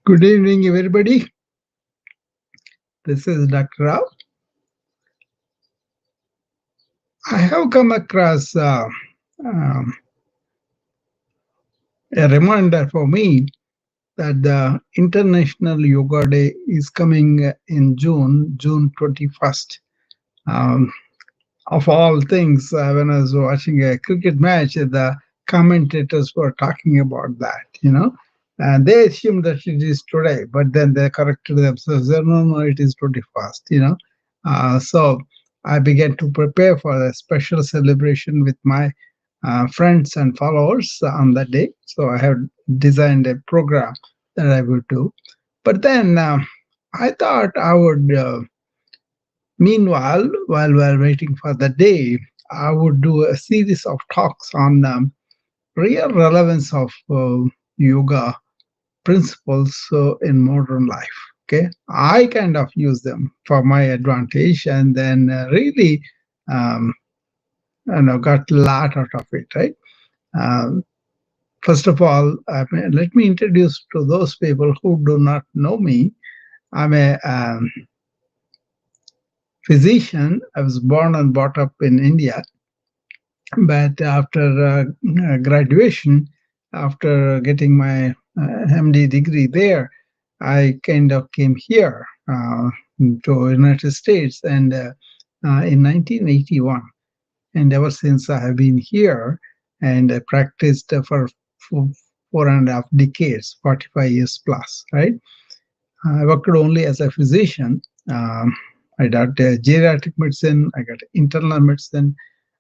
Good evening, everybody. This is Dr. Rao. I have come across um, a reminder for me that the International Yoga Day is coming in June 21st. Um, of all things, when I was watching a cricket match, the commentators were talking about that. And they assumed that it is today, but then they corrected themselves. No, it is 21st. So I began to prepare for a special celebration with my friends and followers on that day. So I have designed a program that I would do. But then I thought I would. Meanwhile, while we're waiting for the day, I would do a series of talks on real relevance of yoga principles in modern life. Okay, I kind of use them for my advantage, and then really, um, got a lot out of it. Right. Um, First of all, let me introduce to those people who do not know me. I'm a physician. I was born and brought up in India. But after graduation, after getting my MD degree there, I kind of came here to United States and in 1981. And ever since I have been here and I practiced for 4.5 decades, 45 years plus, right? I worked only as a physician. I did geriatric medicine, I got internal medicine,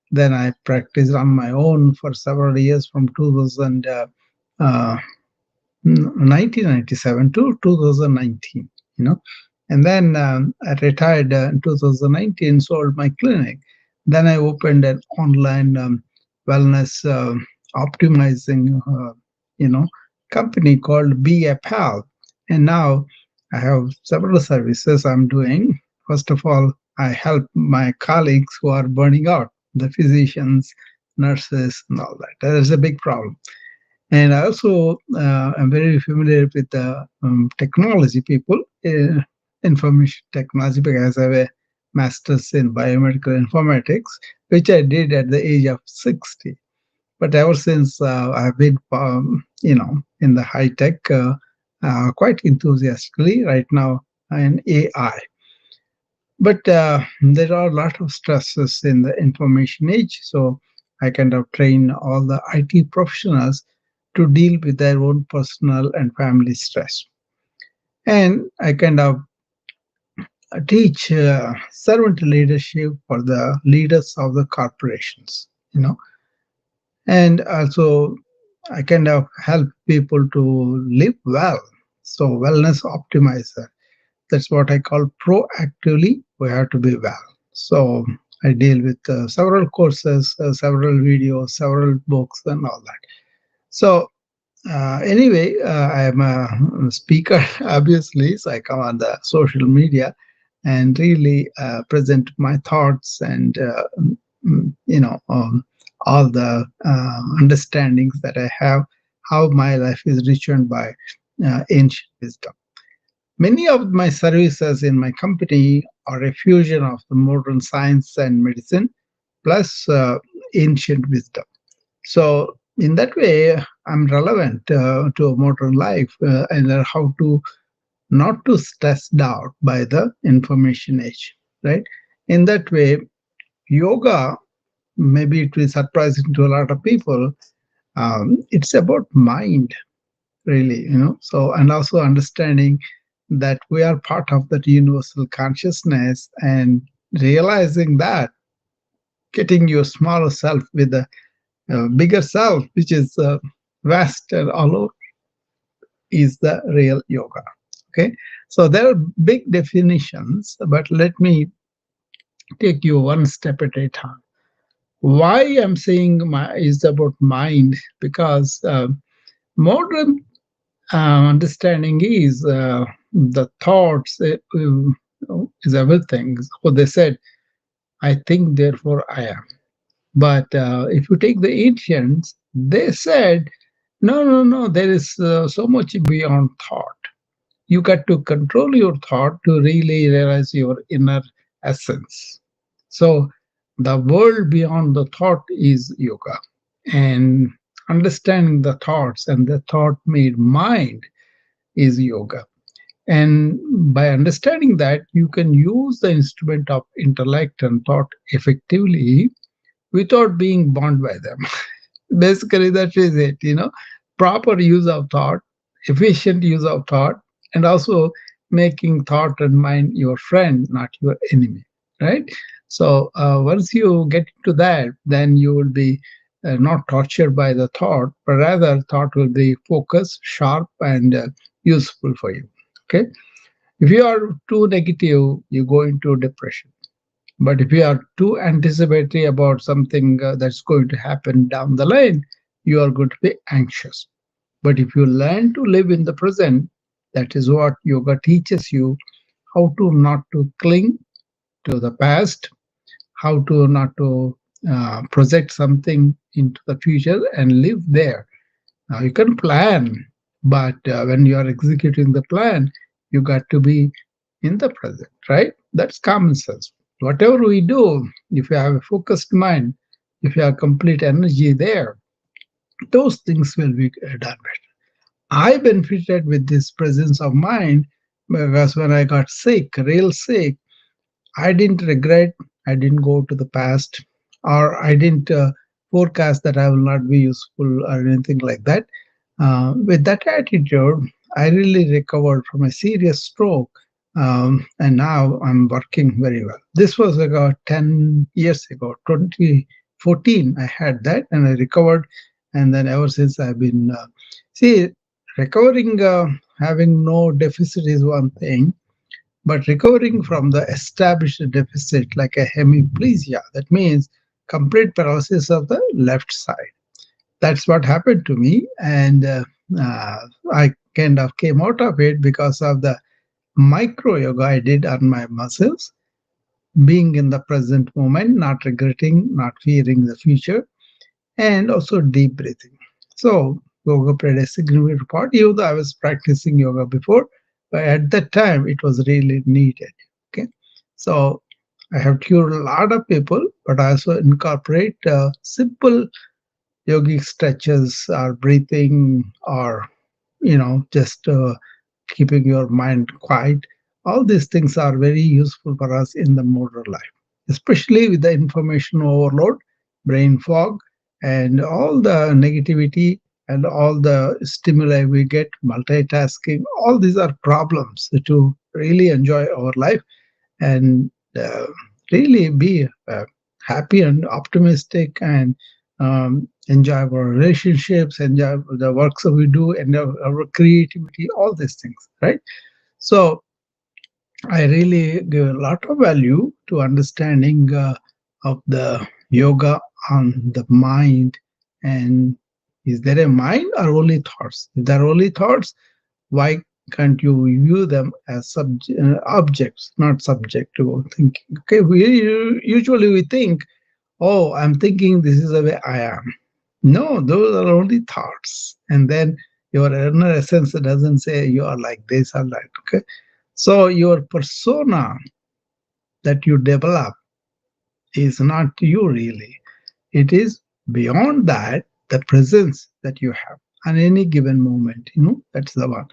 then I practiced on my own for several years from 1997 to 2019, And then I retired in 2019, sold my clinic. Then I opened an online wellness optimizing, company called Be a Pal. And now I have several services I'm doing. First of all, I help my colleagues who are burning out, the physicians, nurses, and all that. That is a big problem. And I also am very familiar with the technology people, information technology, because I have a master's in biomedical informatics, which I did at the age of 60. But ever since I've been, in the high tech quite enthusiastically right now in AI. But there are a lot of stresses in the information age. So I kind of train all the IT professionals to deal with their own personal and family stress. And I kind of teach servant leadership for the leaders of the corporations. And also I kind of help people to live well. So wellness optimizer. That's what I call proactively. We have to be well. So I deal with several courses, several videos, several books, and all that. So anyway, I am a speaker, obviously. So I come on the social media and really present my thoughts and all the understandings that I have, how my life is richened by ancient wisdom. Many of my services in my company are a fusion of the modern science and medicine plus ancient wisdom. So, in that way, I'm relevant to modern life and how to not to stressed out by the information age, right? In that way, yoga, maybe it will surprise to a lot of people. It's about mind, really, so, and also understanding that we are part of that universal consciousness, and realizing that getting your smaller self with a bigger self, which is vast and all over, is the real yoga. Okay, so there are big definitions, but let me take you one step at a time. Why I'm saying is about mind, because modern understanding is the thoughts is everything. So they said, I think, therefore I am. But if you take the ancients, they said, no, there is so much beyond thought. You got to control your thought to really realize your inner essence. So, the world beyond the thought is yoga. And understanding the thoughts and the thought made mind is yoga. And by understanding that, you can use the instrument of intellect and thought effectively without being bound by them. Basically, that is it. Proper use of thought, efficient use of thought, and also making thought and mind your friend, not your enemy, right? So once you get into that, then you will be not tortured by the thought, but rather thought will be focused, sharp, and useful for you. Okay. If you are too negative, you go into depression. But if you are too anticipatory about something that's going to happen down the line, you are going to be anxious. But if you learn to live in the present, that is what yoga teaches you, how to not to cling to the past, how to not to project something into the future and live there. Now you can plan, but when you are executing the plan, you got to be in the present, right? That's common sense. Whatever we do, if you have a focused mind, if you have complete energy there, those things will be done better. I benefited with this presence of mind because when I got sick, real sick, I didn't regret, I didn't go to the past, or I didn't forecast that I will not be useful or anything like that. With that attitude, I really recovered from a serious stroke, and now I'm working very well. This was about 10 years ago, 2014. I had that and I recovered, and then ever since I've been. See, recovering, having no deficit is one thing, but recovering from the established deficit, like a hemiplegia, that means complete paralysis of the left side. That's what happened to me, and I kind of came out of it because of the micro yoga I did on my muscles, being in the present moment, not regretting, not fearing the future, and also deep breathing. So yoga played a significant part, even though I was practicing yoga before, but at that time it was really needed. Okay, so I have cured a lot of people, but I also incorporate simple yogic stretches or breathing or just keeping your mind quiet. All these things are very useful for us in the modern life, especially with the information overload, brain fog, and all the negativity and all the stimuli we get, multitasking. All these are problems to really enjoy our life and really be happy and optimistic and enjoy our relationships, enjoy the works that we do, and our creativity, all these things, right? So I really give a lot of value to understanding of the yoga on the mind. And is there a mind or only thoughts? If there are only thoughts, why can't you view them as objects, not subject to thinking? Okay, usually we think, oh, I'm thinking this is the way I am. No, those are only thoughts. And then your inner essence doesn't say you are like this or that. Okay. So your persona that you develop is not you really. It is beyond that, the presence that you have on any given moment. That's the one.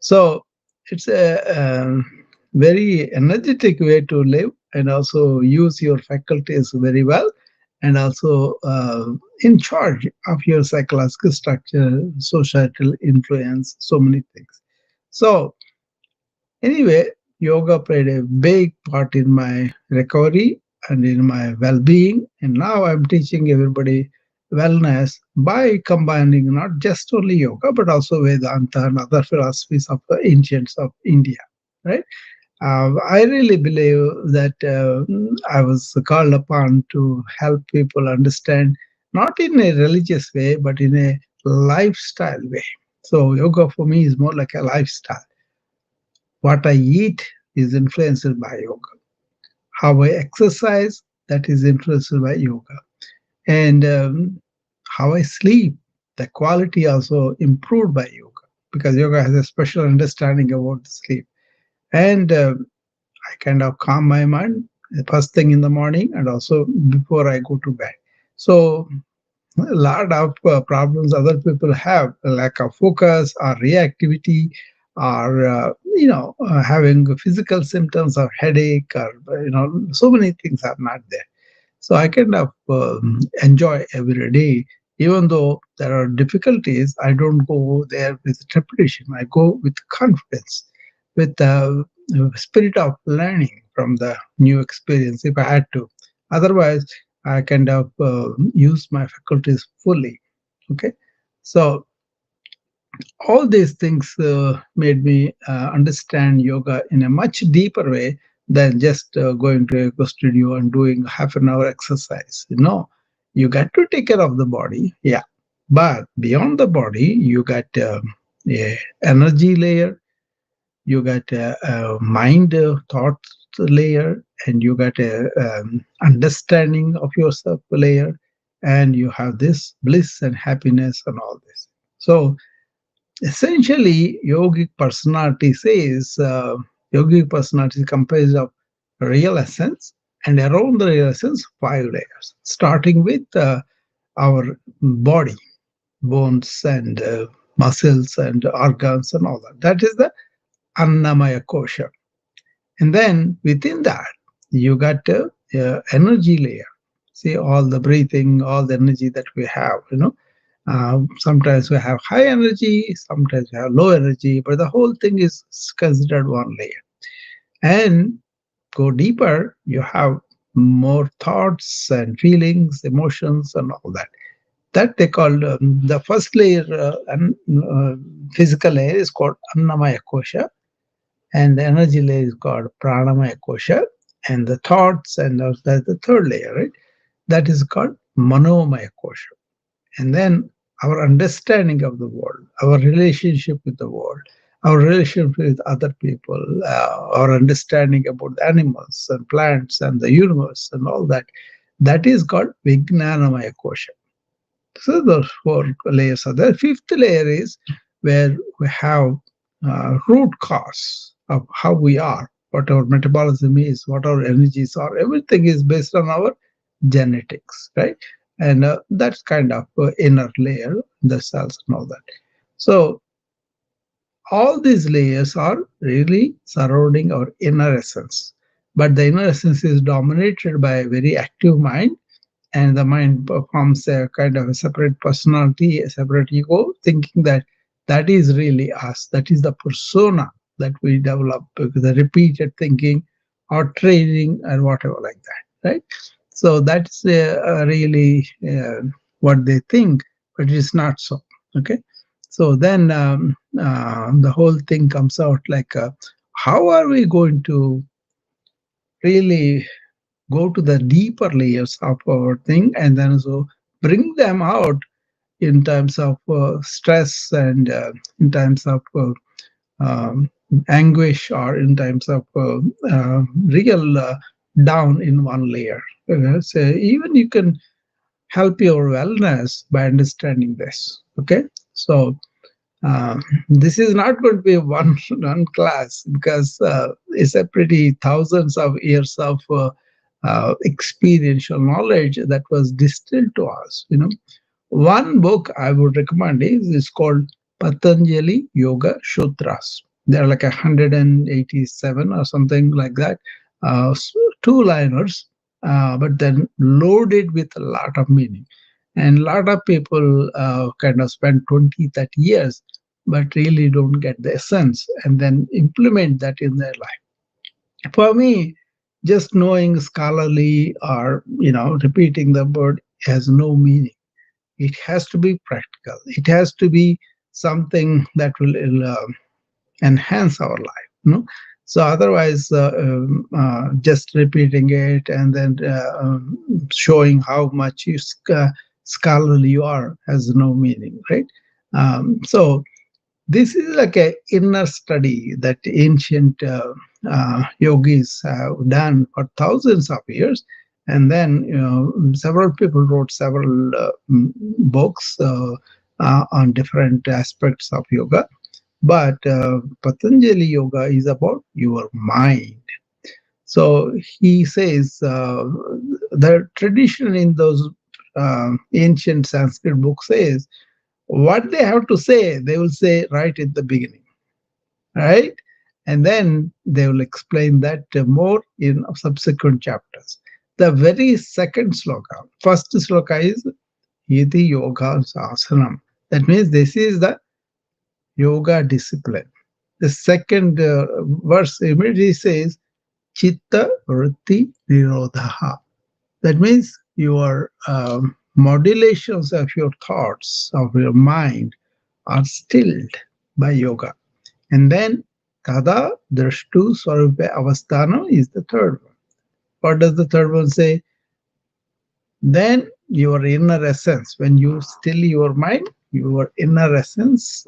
So it's a very energetic way to live and also use your faculties very well and also in charge of your psychological structure, societal influence, so many things. So anyway, yoga played a big part in my recovery and in my well-being. And now I'm teaching everybody wellness by combining not just only yoga, but also Vedanta and other philosophies of the ancients of India, right? I really believe that I was called upon to help people understand, not in a religious way, but in a lifestyle way. So yoga for me is more like a lifestyle. What I eat is influenced by yoga. How I exercise, that is influenced by yoga. And how I sleep, the quality also improved by yoga. because yoga has a special understanding about sleep. And I kind of calm my mind the first thing in the morning and also before I go to bed. So a lot of problems other people have, lack of focus or reactivity, or having physical symptoms of headache, or so many things are not there. So I kind of enjoy every day. Even though there are difficulties, I don't go there with trepidation. I go with confidence, with the spirit of learning from the new experience if I had to. Otherwise, I kind of use my faculties fully. Okay. So all these things made me understand yoga in a much deeper way than just going to a yoga studio and doing half an hour exercise. You got to take care of the body, yeah, but beyond the body you got a energy layer, you got a mind thought layer, and you got a understanding of yourself layer, and you have this bliss and happiness and all this. So essentially, yogic personality is comprised of real essence, and around the real essence, five layers, starting with our body, bones and muscles and organs and all that. That is the Annamaya Kosha. And then within that, you got energy layer. See all the breathing, all the energy that we have. Sometimes we have high energy, sometimes we have low energy, but the whole thing is considered one layer. And go deeper, you have more thoughts and feelings, emotions, and all that. That they call the first layer, and physical layer is called Annamaya Kosha, and the energy layer is called Pranamaya Kosha, and the thoughts and that's the third layer, right? That is called Manomaya Kosha. And then our understanding of the world, our relationship with the world, our relationship with other people, our understanding about the animals and plants and the universe and all that, that is called Vijnanamaya Kosha. So those four layers are there. Fifth layer is where we have root cause of how we are, what our metabolism is, what our energies are. Everything is based on our genetics, right? And that's kind of inner layer, the cells and all that. So all these layers are really surrounding our inner essence. But the inner essence is dominated by a very active mind, and the mind forms a kind of a separate personality, a separate ego, thinking that that is really us, that is the persona that we develop with the repeated thinking or training and whatever like that, right? So that's really what they think, but it is not so. Okay. So then the whole thing comes out like, how are we going to really go to the deeper layers of our thing, and then so bring them out in terms of stress, and in terms of um, anguish, or in terms of real down in one layer. So even you can help your wellness by understanding this. Okay. So this is not going to be one class, because it's a pretty thousands of years of experiential knowledge that was distilled to us. One book I would recommend is called Patanjali Yoga Sutras. There are like 187 or something like that, two-liners, but then loaded with a lot of meaning. And a lot of people kind of spend 20, 30 years, but really don't get the essence and then implement that in their life. For me, just knowing scholarly or repeating the word has no meaning. It has to be practical. It has to be something that will enhance our life. So otherwise, just repeating it and then showing how much scholarly you are has no meaning, right? So this is like a inner study that ancient yogis have done for thousands of years, and then several people wrote several books on different aspects of yoga. But Patanjali Yoga is about your mind. So he says the tradition in those ancient Sanskrit books says what they have to say, they will say right at the beginning, right? And then they will explain that more in subsequent chapters. The very second sloka, first sloka is Iti Yoga Asanam. That means this is the yoga discipline. The second verse immediately says Chitta Vritti Nirodha. That means your modulations of your thoughts, of your mind, are stilled by yoga. And then Tada Drashtu Swarupe Avasthana is the third one. What does the third one say? Then your inner essence, when you still your mind, your inner essence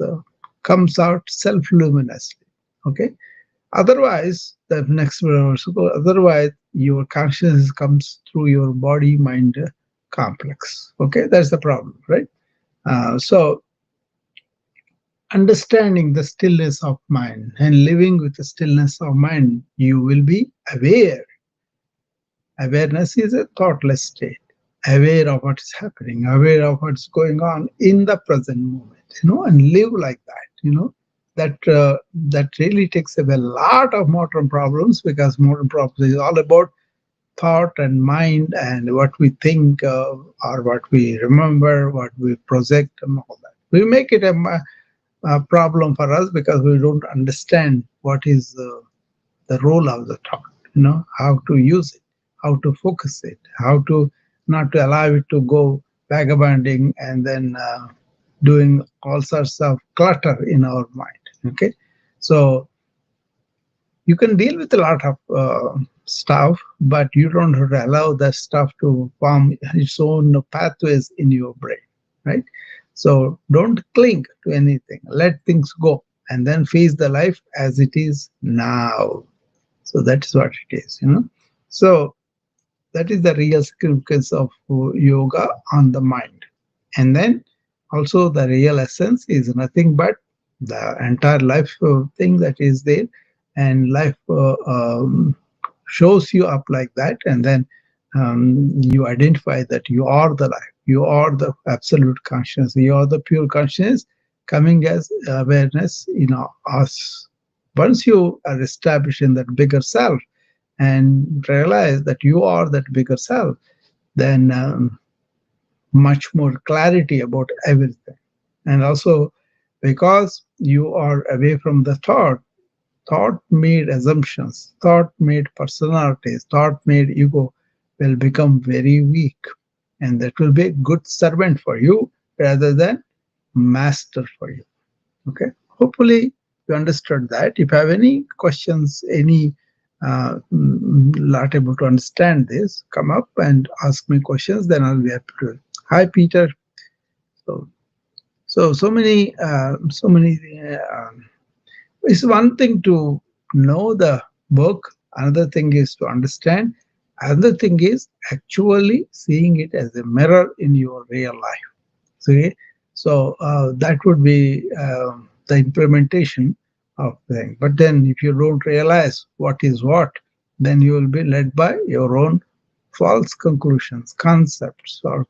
comes out self-luminously. Okay. Otherwise, the next verse, otherwise your consciousness comes through your body-mind complex. Okay, that's the problem, right? So understanding the stillness of mind and living with the stillness of mind, you will be aware. Awareness is a thoughtless state, aware of what's happening, aware of what's going on in the present moment, and live like that. That really takes away a lot of modern problems, because modern problems is all about thought and mind and what we think or what we remember, what we project, and all that. We make it a problem for us because we don't understand what is the role of the thought, how to use it, how to focus it, how to not to allow it to go vagabonding and then doing all sorts of clutter in our mind. Okay, so you can deal with a lot of stuff, but you don't have to allow that stuff to form its own pathways in your brain, right? So don't cling to anything. Let things go and then face the life as it is now. So that is what it is. So that is the real significance of yoga on the mind. And then also the real essence is nothing but the entire life thing that is there, and life shows you up like that, and then you identify that you are the life, you are the absolute consciousness, you are the pure consciousness coming as awareness in us. Once you are established in that bigger self and realize that you are that bigger self, then much more clarity about everything. And also, because you are away from the thought made assumptions, thought made personalities, thought made ego will become very weak. And that will be a good servant for you rather than master for you. Okay. Hopefully you understood that. If you have any questions, any not able to understand this, come up and ask me questions. Then I'll be happy to. Hi, Peter. So so many. It's one thing to know the book. Another thing is to understand. Another thing is actually seeing it as a mirror in your real life. See, so that would be the implementation of thing. But then, if you don't realize what is what, then you will be led by your own false conclusions, concepts, or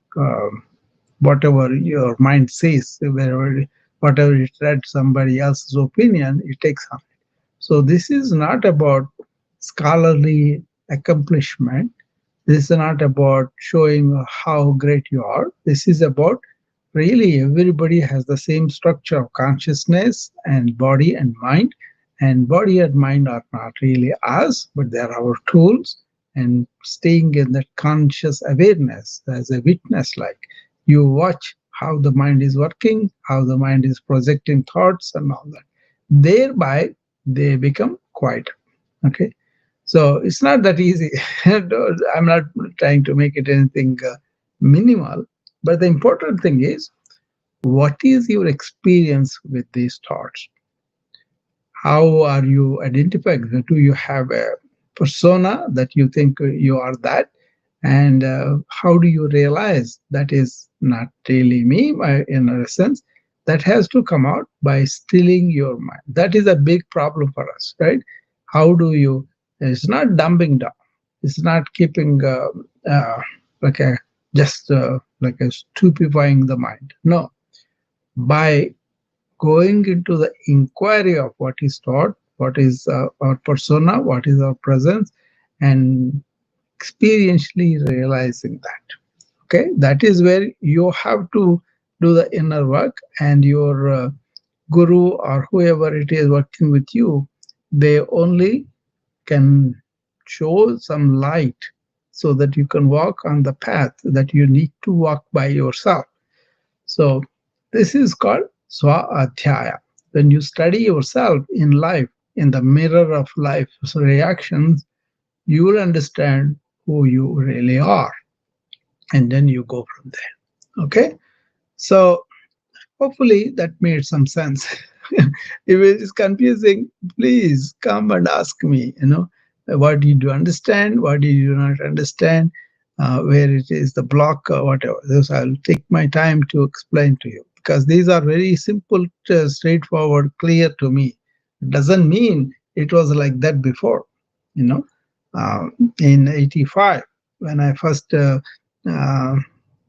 whatever your mind says. Whatever it read somebody else's opinion, it takes on it. So this is not about scholarly accomplishment. This is not about showing how great you are. This is about really everybody has the same structure of consciousness and body and mind. And body and mind are not really us, but they are our tools. And staying in that conscious awareness as a witness, like you watch how the mind is working, how the mind is projecting thoughts and all that. Thereby, they become quiet. Okay. So it's not that easy. I'm not trying to make it anything minimal, but the important thing is, what is your experience with these thoughts? How are you identifying? Do you have a persona that you think you are that? And how do you realize that is not really me in a sense? that has to come out by stilling your mind. That is a big problem for us, right? How do you? It's not dumbing down. It's not keeping like a just like a stupefying the mind. No, by going into the inquiry of what is taught, what is our persona, what is our presence, and experientially realizing that. Okay, that is where you have to do the inner work, and your guru or whoever it is working with you, they only can show some light so that you can walk on the path that you need to walk by yourself. So this is called swa-adhyaya. When you study yourself in life, in the mirror of life's reactions, you will understand who you really are, and then you go from there. Okay, so hopefully that made some sense. If it is confusing, please come and ask me. What did you understand? What did you not understand? Where it is the block or whatever. This I'll take my time to explain to you, because these are very simple, straightforward, clear to me. It doesn't mean it was like that before. You know, uh, in '85 when I first uh,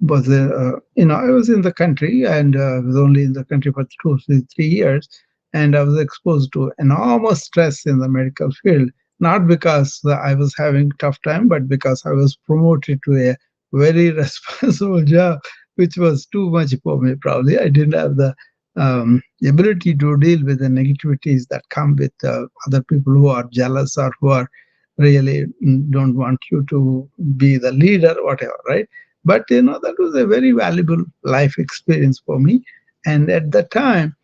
was I was in the country, and I was only in the country for 2 to 3 years, and I was exposed to enormous stress in the medical field. Not because I was having tough time, but because I was promoted to a very responsible job, which was too much for me. Probably I didn't have the ability to deal with the negativities that come with other people who are jealous or who are really don't want you to be the leader, whatever, right? But that was a very valuable life experience for me. And at the time,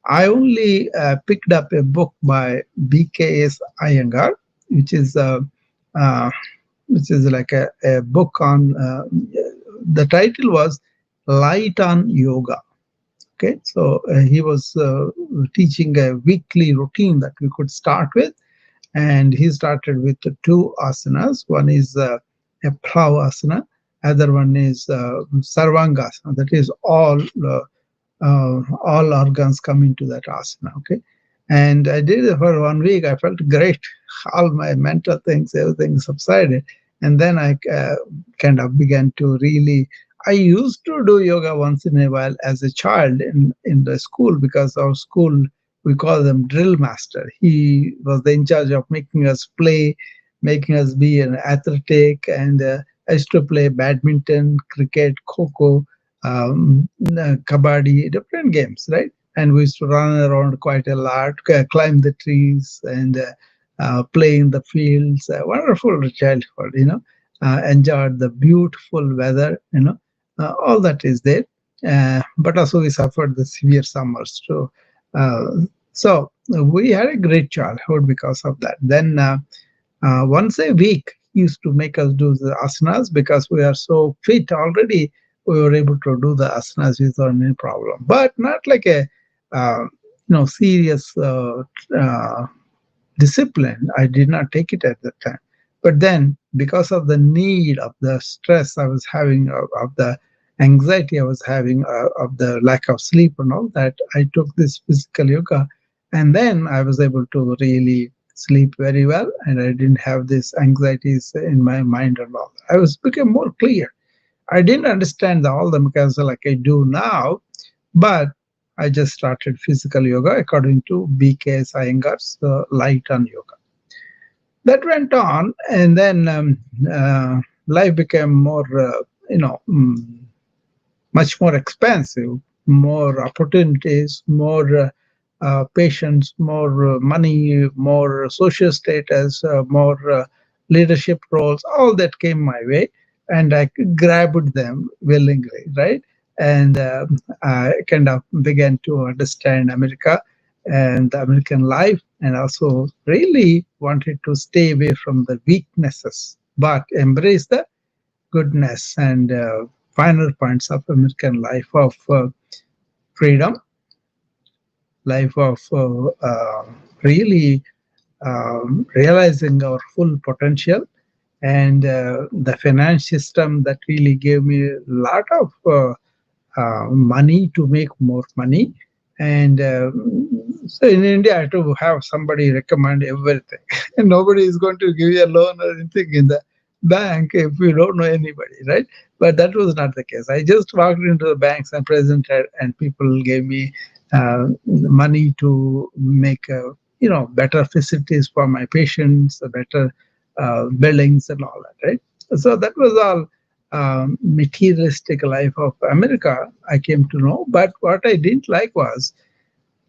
I only picked up a book by BKS Iyengar, which is uh, which is like a book on. The title was Light on Yoga. Okay, so he was teaching a weekly routine that we could start with, and he started with the two asanas. One is a plow asana, other one is sarvangasana. That is all organs come into that asana. Okay, and I did it for 1 week. I felt great. All my mental things, everything subsided, and then I kind of began to really. I used to do yoga once in a while as a child in the school, because our school, we call them drill master. He was in charge of making us play, making us be an athletic, and I used to play badminton, cricket, kho, kabaddi, different games, right? And we used to run around quite a lot, climb the trees, and play in the fields. Wonderful childhood, enjoyed the beautiful weather, all that is there. But also we suffered the severe summers too. Uh, so we had a great childhood because of that. Then once a week, he used to make us do the asanas because we are so fit already. We were able to do the asanas without any problem, but not like a serious discipline. I did not take it at that time. But then, because of the need of the stress I was having, of the anxiety I was having, of the lack of sleep and all that, I took this physical yoga. And then I was able to really sleep very well, and I didn't have these anxieties in my mind and all. I was became more clear. I didn't understand all the mechanisms like I do now, but I just started physical yoga according to BK Iyengar's light on yoga. That went on, and then life became more, much more expensive, more opportunities, more patience, more money, more social status, more leadership roles. All that came my way, and I grabbed them willingly, right? And I kind of began to understand America and the American life, and also really wanted to stay away from the weaknesses, but embrace the goodness and finer points of American life of freedom, life of really realizing our full potential, and the finance system that really gave me a lot of money to make more money. And so in India, I had to have somebody recommend everything. And nobody is going to give you a loan or anything in the bank if you don't know anybody, right? But that was not the case. I just walked into the banks and presented, and people gave me money to make better facilities for my patients, better buildings and all that, right? So that was all materialistic life of America I came to know. But what I didn't like was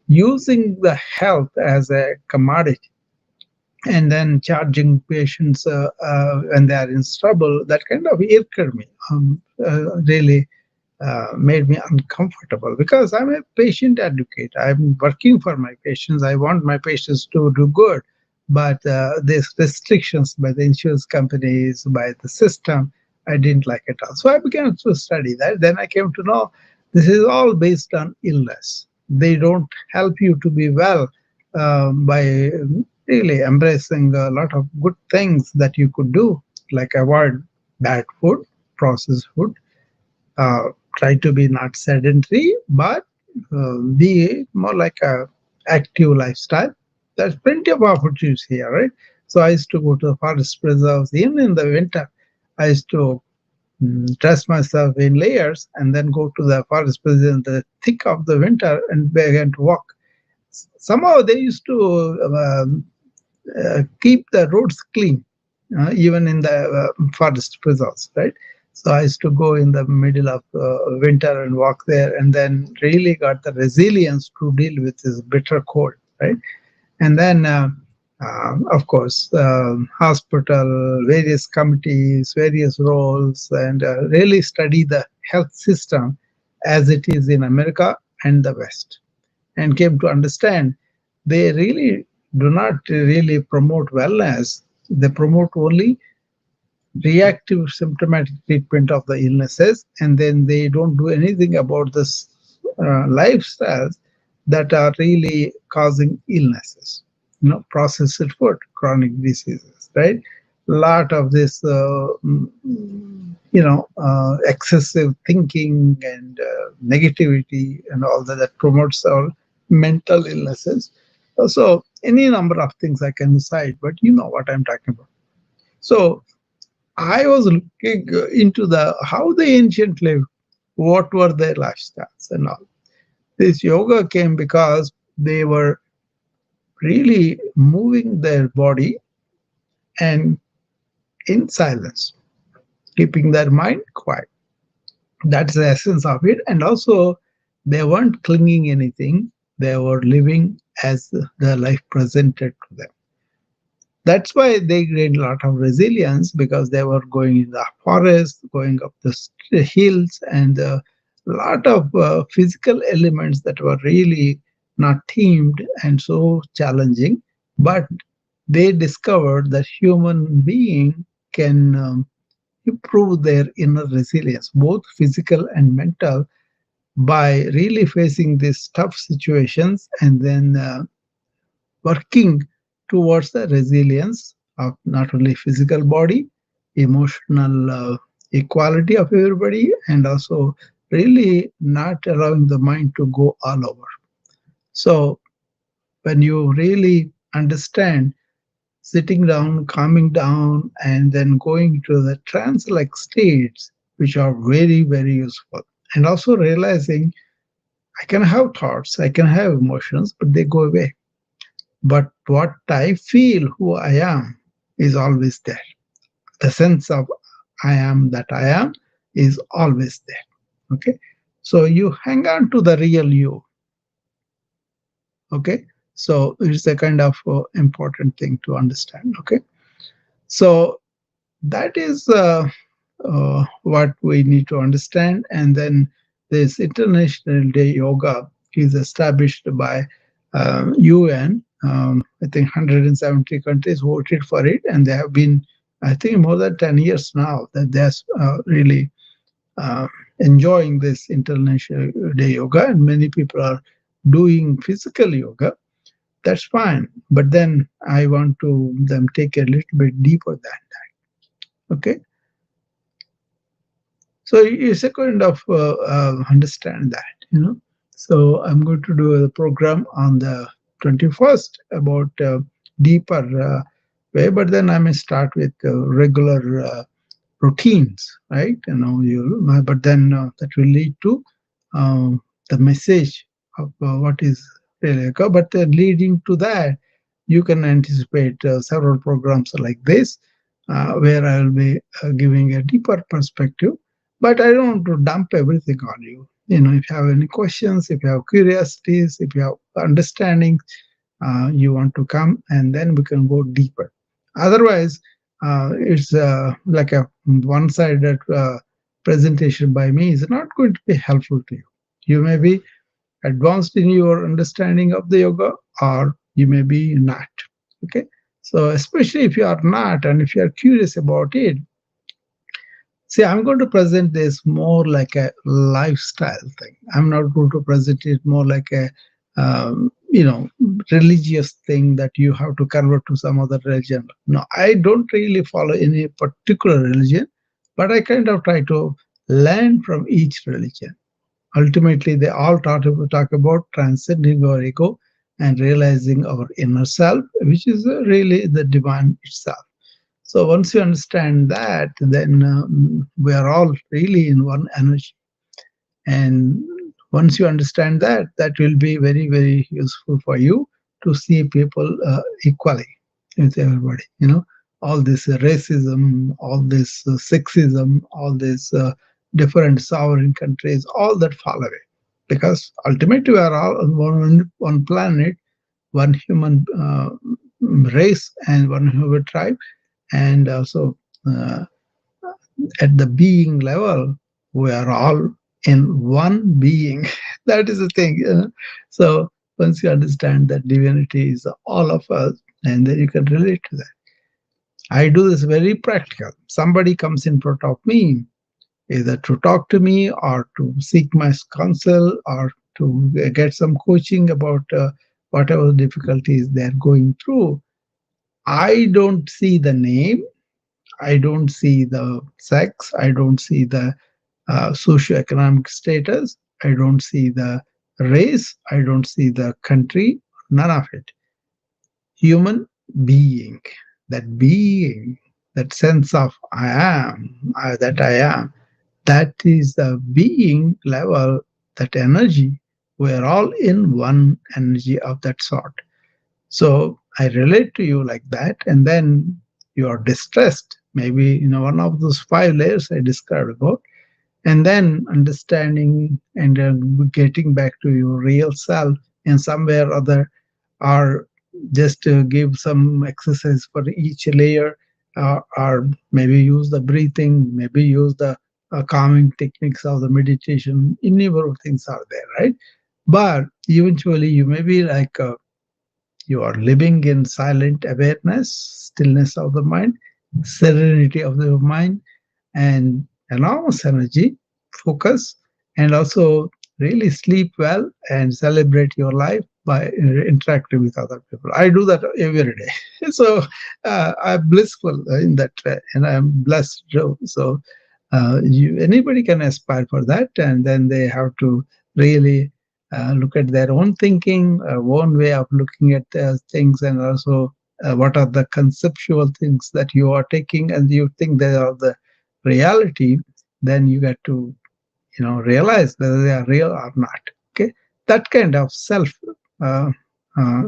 using the health as a commodity and then charging patients when they are in trouble. That kind of irked me, really made me uncomfortable, because I'm a patient advocate. I'm working for my patients. I want my patients to do good. But these restrictions by the insurance companies, by the system, I didn't like it all. So I began to study that. Then I came to know this is all based on illness. They don't help you to be well by really embracing a lot of good things that you could do, like avoid bad food, processed food, uh, try to be not sedentary, but be more like a active lifestyle. There's plenty of opportunities here, right? So I used to go to the forest preserves even in the winter. I used to dress myself in layers and then go to the forest preserve in the thick of the winter and begin to walk. Somehow they used to keep the roads clean, even in the forest preserves, right? So I used to go in the middle of winter and walk there, and then really got the resilience to deal with this bitter cold, right? And then, of course, hospital, various committees, various roles, and really study the health system as it is in America and the West, and came to understand they really do not really promote wellness. They promote only reactive symptomatic treatment of the illnesses, and then they don't do anything about this lifestyles that are really causing illnesses. Processed food, chronic diseases, right? Lot of this excessive thinking and negativity and all that, that promotes our mental illnesses. So any number of things I can cite, but you know what I'm talking about. So I was looking into the how the ancient lived, what were their lifestyles and all. This yoga came because they were really moving their body and in silence, keeping their mind quiet. That's the essence of it. And also, they weren't clinging anything. They were living as the life presented to them. That's why they gained a lot of resilience, because they were going in the forest, going up the hills, and a lot of physical elements that were really not themed and so challenging. But they discovered that human being can improve their inner resilience, both physical and mental, by really facing these tough situations and then working towards the resilience of not only physical body, emotional equality of everybody, and also really not allowing the mind to go all over. So when you really understand sitting down, calming down, and then going to the trance-like states, which are very, very useful, and also realizing I can have thoughts, I can have emotions, but they go away. But what I feel, who I am, is always there. The sense of I am that I am is always there. Okay. So you hang on to the real you. Okay. So it's a kind of important thing to understand. Okay. So that is what we need to understand. And then this International Day Yoga is established by UN. I think 170 countries voted for it, and they have been, I think, more than 10 years now that they're really uh, enjoying this International Day Yoga, and many people are doing physical yoga. That's fine, but then I want to them take a little bit deeper than that. Okay. So it's a kind of understand that, So I'm going to do a program on the 21st about deeper way, but then I may start with regular routines, right? But then that will lead to the message of what is really occur. But leading to that, you can anticipate several programs like this, where I will be giving a deeper perspective. But I don't want to dump everything on you. If you have any questions, if you have curiosities, if you have understanding, you want to come, and then we can go deeper. Otherwise, it's like a one-sided presentation by me is not going to be helpful to you. You may be advanced in your understanding of the yoga, or you may be not. Okay, so especially if you are not, and if you are curious about it, see, I'm going to present this more like a lifestyle thing. I'm not going to present it more like a, religious thing that you have to convert to some other religion. No, I don't really follow any particular religion, but I kind of try to learn from each religion. Ultimately, they all talk about transcending our ego and realizing our inner self, which is really the divine itself. So once you understand that, then we are all really in one energy. And once you understand that, that will be very, very useful for you to see people equally with everybody. All this racism, all this sexism, all this different sovereign countries, all that fall away. Because ultimately, we are all on one planet, one human race, and one human tribe, and also uh, at the being level we are all in one being. That is the thing, so once you understand that divinity is all of us, and then you can relate to that. I do this very practical. Somebody comes in front of me, either to talk to me or to seek my counsel or to get some coaching about whatever difficulties they're going through. I don't see the name, I don't see the sex, I don't see the socioeconomic status, I don't see the race, I don't see the country, none of it. Human being, that being, that sense of I am, that I am, that is the being level, that energy. We're all in one energy of that sort. So I relate to you like that, and then you are distressed. Maybe one of those 5 layers I described about, and then understanding and getting back to your real self in somewhere or other, or just give some exercise for each layer, or maybe use the breathing, maybe use the calming techniques of the meditation. Any number of things are there, right? But eventually you may be like you are living in silent awareness, stillness of the mind, serenity of the mind, and enormous energy, focus, and also really sleep well and celebrate your life by interacting with other people. I do that every day. So I'm blissful in that way, and I'm blessed. So anybody can aspire for that, and then they have to really look at their own thinking, own way of looking at things, and also what are the conceptual things that you are taking and you think they are the reality. Then you get to realize whether they are real or not. Okay, that kind of self uh, uh,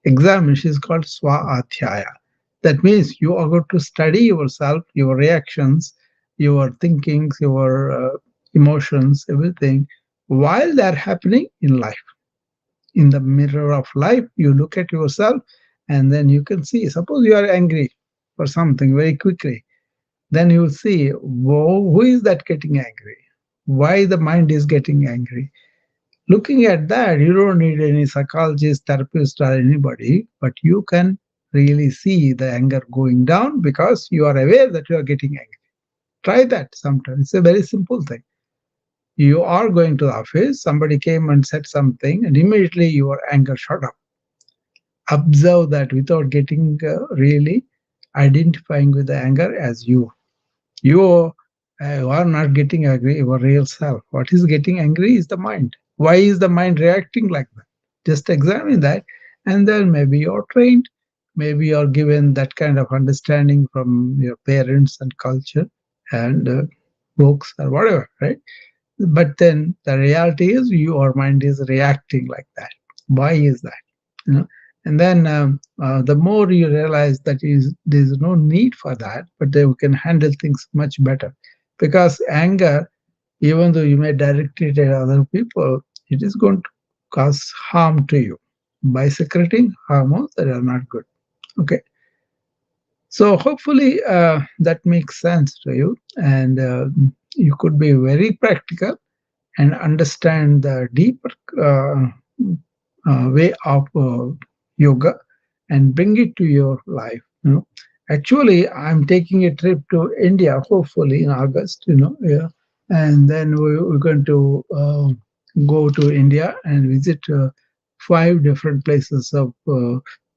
examination is called swa-adhyaya. That means you are going to study yourself, your reactions, your thinkings, your emotions, everything, while they're happening in life. In the mirror of life, you look at yourself, and then you can see. Suppose you are angry for something very quickly, then you see, whoa, who is that getting angry? Why the mind is getting angry? Looking at that, you don't need any psychologist, therapist, or anybody, but you can really see the anger going down because you are aware that you are getting angry. Try that sometime. It's a very simple thing. You are going to the office, somebody came and said something, and immediately your anger shot up. Observe that without getting really identifying with the anger as you. You You are not getting angry, your real self. What is getting angry is the mind. Why is the mind reacting like that? Just examine that, and then maybe you're trained, maybe you're given that kind of understanding from your parents and culture and books or whatever, right? But then the reality is your mind is reacting like that. Why is that? You know, and then the more you realize that is there's no need for that, but they can handle things much better. Because anger, even though you may direct it at other people, it is going to cause harm to you by secreting hormones that are not good. Okay, so hopefully that makes sense to you, and you could be very practical and understand the deeper way of yoga and bring it to your life. Actually, I'm taking a trip to India, hopefully in August. Yeah, and then we're going to go to India and visit five different places of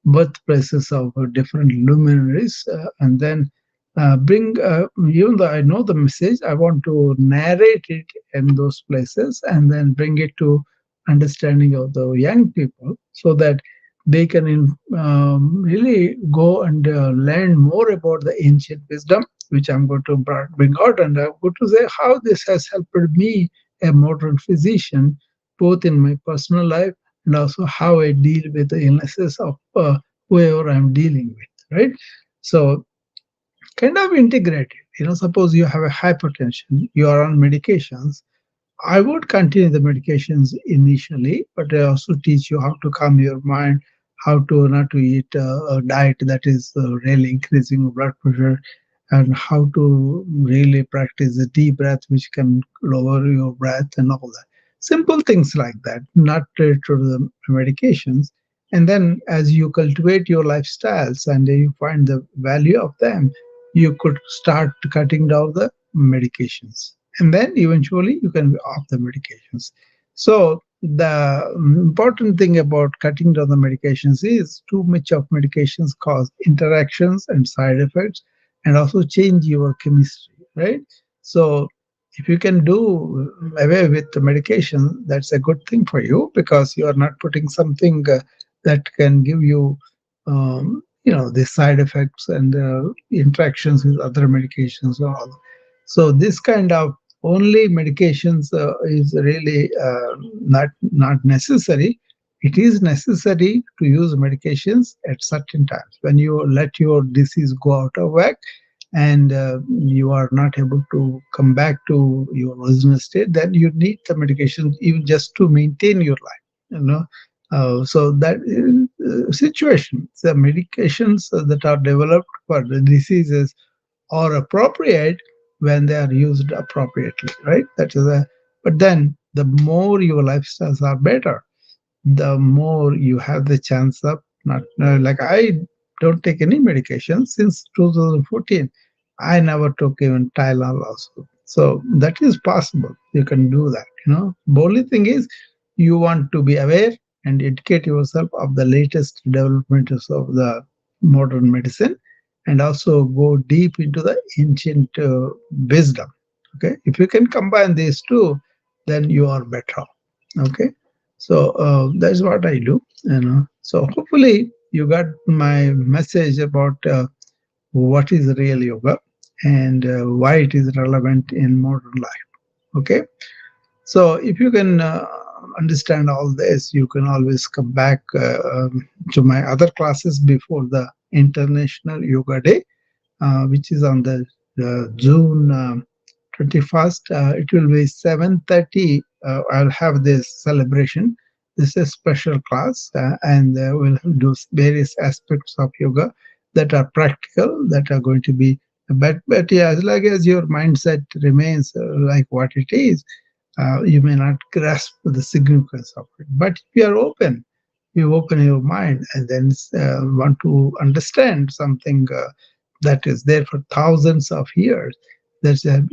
birthplaces of different luminaries, and then bring. Even though I know the message, I want to narrate it in those places and then bring it to understanding of the young people so that they can really go and learn more about the ancient wisdom, which I'm going to bring out, and I'm going to say how this has helped me, a modern physician, both in my personal life and also how I deal with the illnesses of whoever I'm dealing with, right? So kind of integrated. Suppose you have a hypertension, you are on medications. I would continue the medications initially, but I also teach you how to calm your mind, how to not to eat a diet that is really increasing blood pressure, and how to really practice the deep breath, which can lower your breath and all that. Simple things like that, not to the medications. And then as you cultivate your lifestyles and you find the value of them, you could start cutting down the medications, and then eventually you can be off the medications. So the important thing about cutting down the medications is too much of medications cause interactions and side effects and also change your chemistry, right? So if you can do away with the medication, that's a good thing for you because you are not putting something that can give you the side effects and interactions with other medications or all. So this kind of only medications is really not necessary. It is necessary to use medications at certain times when you let your disease go out of whack and you are not able to come back to your original state. Then you need the medication even just to maintain your life. So that situation, the medications that are developed for the diseases are appropriate when they are used appropriately, right? That is a. But then the more your lifestyles are better, the more you have the chance of not like I don't take any medication since 2014. I never took even Tylenol also. So that is possible. You can do that. The only thing is you want to be aware and educate yourself of the latest developments of the modern medicine and also go deep into the ancient wisdom. Okay, if you can combine these two, then you are better off. Okay, so that's what I do. So hopefully you got my message about what is real yoga and why it is relevant in modern life. Okay, so if you can understand all this, you can always come back to my other classes before the International Yoga Day, which is on the June 21st. It will be 7:30. I'll have this celebration. This is a special class, and we'll do various aspects of yoga that are practical, that are going to be. But yeah, as long as your mindset remains like what it is, you may not grasp the significance of it. But if you are open, you open your mind and then want to understand something that is there for thousands of years. That's the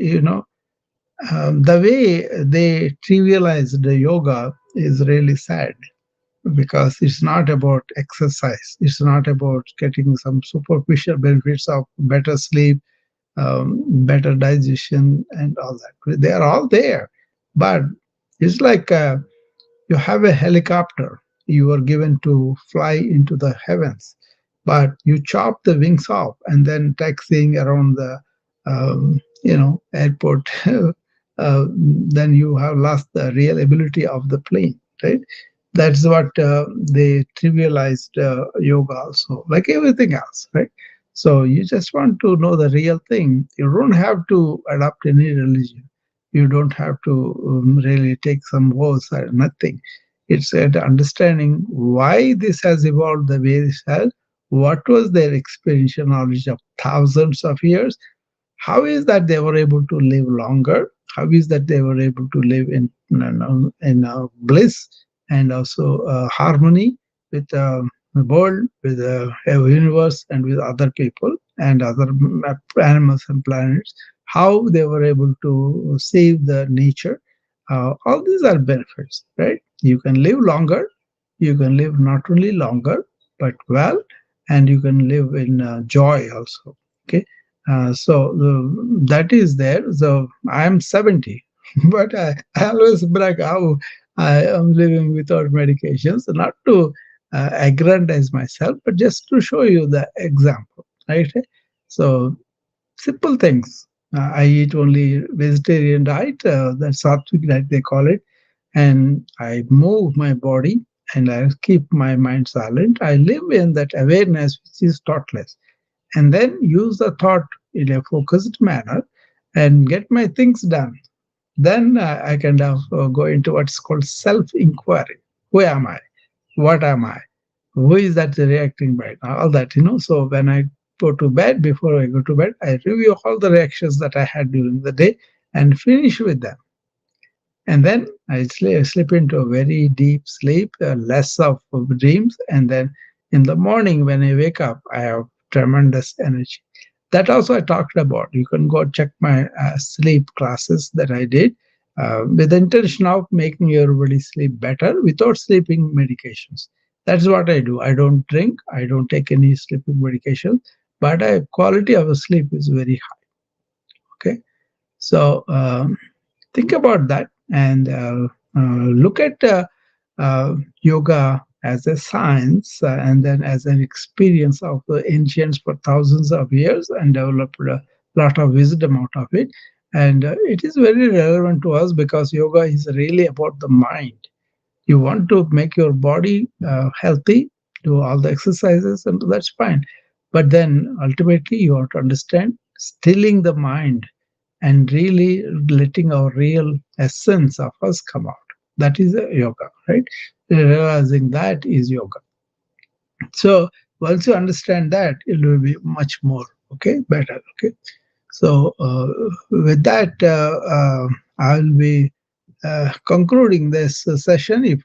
way they trivialize the yoga is really sad because it's not about exercise. It's not about getting some superficial benefits of better sleep, better digestion, and all that. They are all there, but it's like you have a helicopter. You are given to fly into the heavens, but you chop the wings off and then taxiing around the airport. Then you have lost the real ability of the plane, right? That's what they trivialized yoga also, like everything else, right? So you just want to know the real thing. You don't have to adopt any religion. You don't have to really take some vows or nothing. It's understanding why this has evolved the way this has, what was their experiential knowledge of thousands of years, how is that they were able to live longer, how is that they were able to live in bliss and also harmony with the world, with the universe, and with other people and other animals and planets, how they were able to save the nature. All these are benefits, right? You can live longer, you can live not only longer but well, and you can live in joy also. Okay. So that is there. So I am 70, but I always brag how I am living without medications, not to aggrandize myself, but just to show you the example, right? So simple things. I eat only vegetarian diet, that's sattvic diet they call it, and I move my body and I keep my mind silent. I live in that awareness which is thoughtless, and then use the thought in a focused manner and get my things done. Then I kind of go into what's called self inquiry. Who am I? What am I? Who is that reacting right now? All that, So when I go to bed, before I go to bed, I review all the reactions that I had during the day and finish with them. And then I slip into a very deep sleep, less of dreams. And then in the morning, when I wake up, I have tremendous energy. That also I talked about. You can go check my sleep classes that I did with the intention of making your body sleep better without sleeping medications. That's what I do. I don't drink. I don't take any sleeping medication, but quality of sleep is very high. Okay. So think about that and look at yoga as a science and then as an experience of the ancients for thousands of years and developed a lot of wisdom out of it. And it is very relevant to us because yoga is really about the mind. You want to make your body healthy, do all the exercises, and that's fine. But then ultimately, you have to understand stilling the mind and really letting our real essence of us come out. That is a yoga, right? Realizing that is yoga. So once you understand that, it will be much more better. Okay. So with that, I'll be concluding this session. If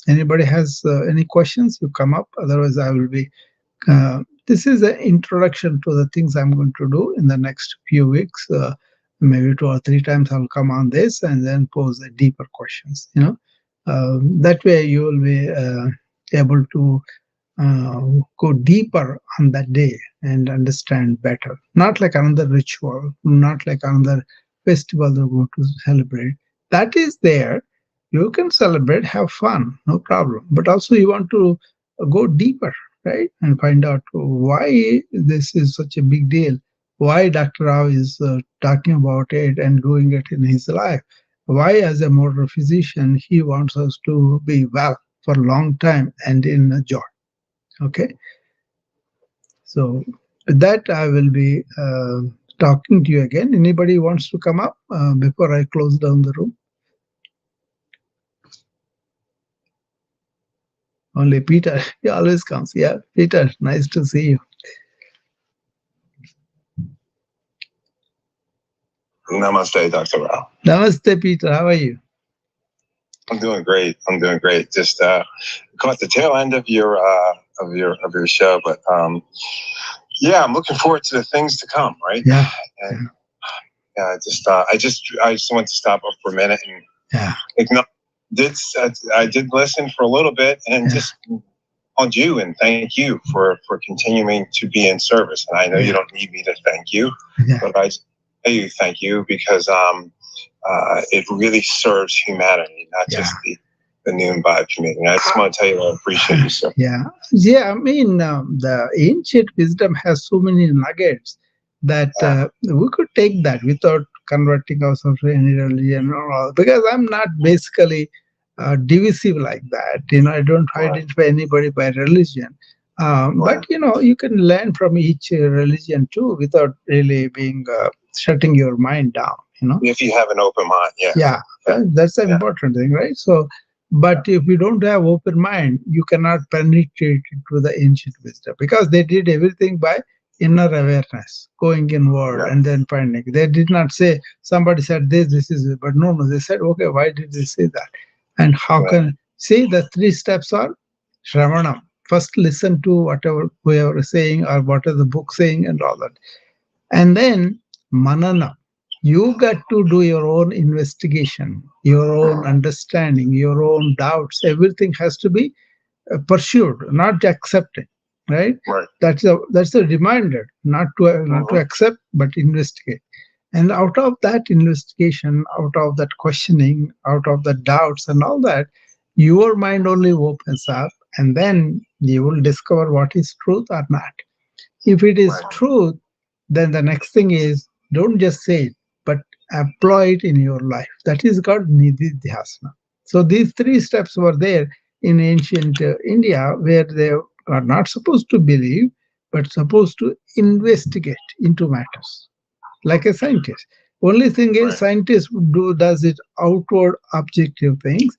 anybody has any questions, you come up. Otherwise, I will be this is an introduction to the things I'm going to do in the next few weeks. Maybe 2 or 3 times I'll come on this and then pose the deeper questions. That way you will be able to uh, go deeper on that day and understand better. Not like another ritual, not like another festival they're going to celebrate. That is there. You can celebrate, have fun, no problem. But also you want to go deeper, right? And find out why this is such a big deal. Why Dr. Rao is talking about it and doing it in his life. Why, as a modern physician, he wants us to be well for a long time and in joy. Okay, so with that, I will be talking to you again. Anybody wants to come up before I close down the room? Only Peter. He always comes. Yeah, Peter, nice to see you. Namaste, Dr. Rao. Namaste, Peter. How are you? I'm doing great. Just caught the tail end of your show, but yeah, I'm looking forward to the things to come. Right? Yeah. And yeah, I just want to stop up for a minute and yeah. I did listen for a little bit and just you and thank you for continuing to be in service. And I know you don't need me to thank you, but I say you thank you because it really serves humanity, not just the Noon Vibe community. And I just want to tell you I appreciate you, sir. I mean, the ancient wisdom has so many nuggets that we could take that without converting ourselves to any religion or all. Because I'm not basically divisive like that. I don't identify anybody by religion. But you can learn from each religion too without really being shutting your mind down. If you have an open mind, that's the important thing, right? So, but if you don't have open mind, you cannot penetrate into the ancient wisdom because they did everything by inner awareness, going inward and then finding. They did not say somebody said this is it, but no, they said, okay, why did they say that? And how can see the three steps are Shravanam. First, listen to whatever whoever is saying or what is the book saying and all that, and then Manana. You got to do your own investigation, your own understanding, your own doubts. Everything has to be pursued, not accepted. Right? That's a reminder not to accept, but investigate. And out of that investigation, out of that questioning, out of the doubts and all that, your mind only opens up, and then you will discover what is truth or not. If it is truth, then the next thing is don't just say it, but apply it in your life. That is called nididhyasana. So these three steps were there in ancient India, where they are not supposed to believe, but supposed to investigate into matters, like a scientist. Only thing is, scientists does it outward objective things,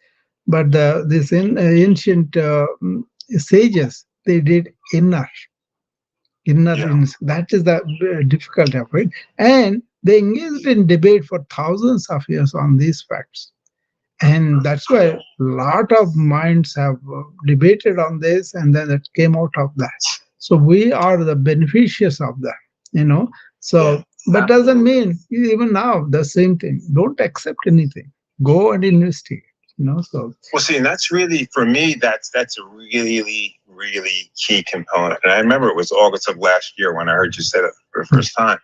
but this ancient sages, they did inner. That is the difficulty of it. And they engaged in debate for thousands of years on these facts. And that's why a lot of minds have debated on this, and then it came out of that. So we are the beneficiaries of that. So, but doesn't mean even now the same thing. Don't accept anything. Go and investigate. So well, see, and that's really for me. That's a really key component. And I remember it was August of last year when I heard you say that for the first time,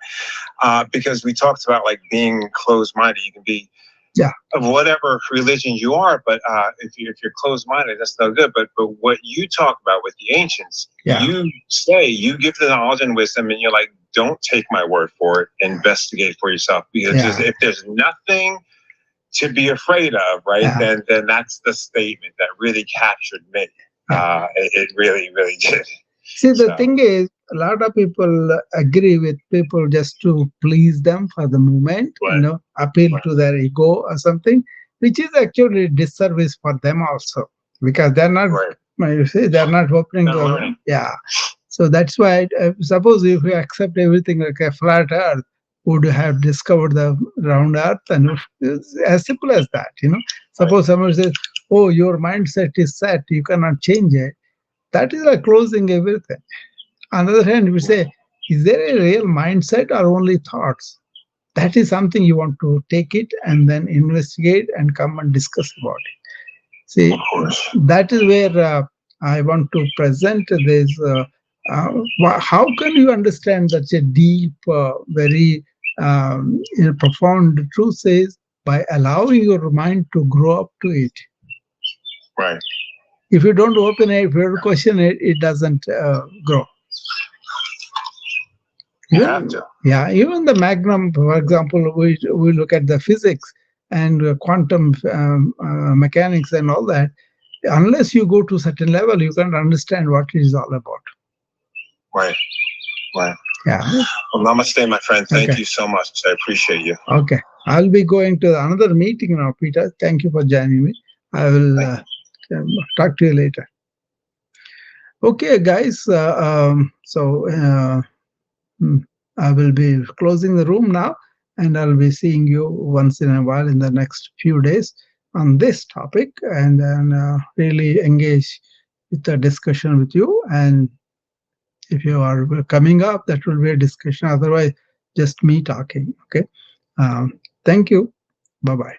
because we talked about like being closed-minded. You can be of whatever religion you are, but if you're closed-minded, that's no good. But what you talk about with the ancients, you say you give the knowledge and wisdom, and you're like, don't take my word for it. Investigate for yourself, because if there's nothing to be afraid of, right? Then that's the statement that really captured me. It really did. See, the thing is, a lot of people agree with people just to please them for the moment, appeal to their ego or something, which is actually disservice for them also, because they're not, you see, they're not opening the, So that's why, suppose if you accept everything like a flat earth, would have discovered the round earth, and it's as simple as that. Suppose someone says, oh, your mindset is set, you cannot change it. That is like closing everything. On the other hand, we say, is there a real mindset or only thoughts? That is something you want to take it and then investigate and come and discuss about it. See, that is where I want to present this. How can you understand such a deep, very profound truth is by allowing your mind to grow up to it. Right. If you don't open it, if you don't question it, it doesn't grow. You have to. Yeah, even the Magnum, for example, we look at the physics and quantum mechanics and all that. Unless you go to a certain level, you can't understand what it is all about. Right. Yeah. Well, namaste, my friend. Thank you so much. I appreciate you. Okay. I'll be going to another meeting now, Peter. Thank you for joining me. I will talk to you later. Okay, guys. I will be closing the room now, and I'll be seeing you once in a while in the next few days on this topic, and then really engage with the discussion with you. And if you are coming up, that will be a discussion. Otherwise, just me talking. Okay. Thank you. Bye-bye.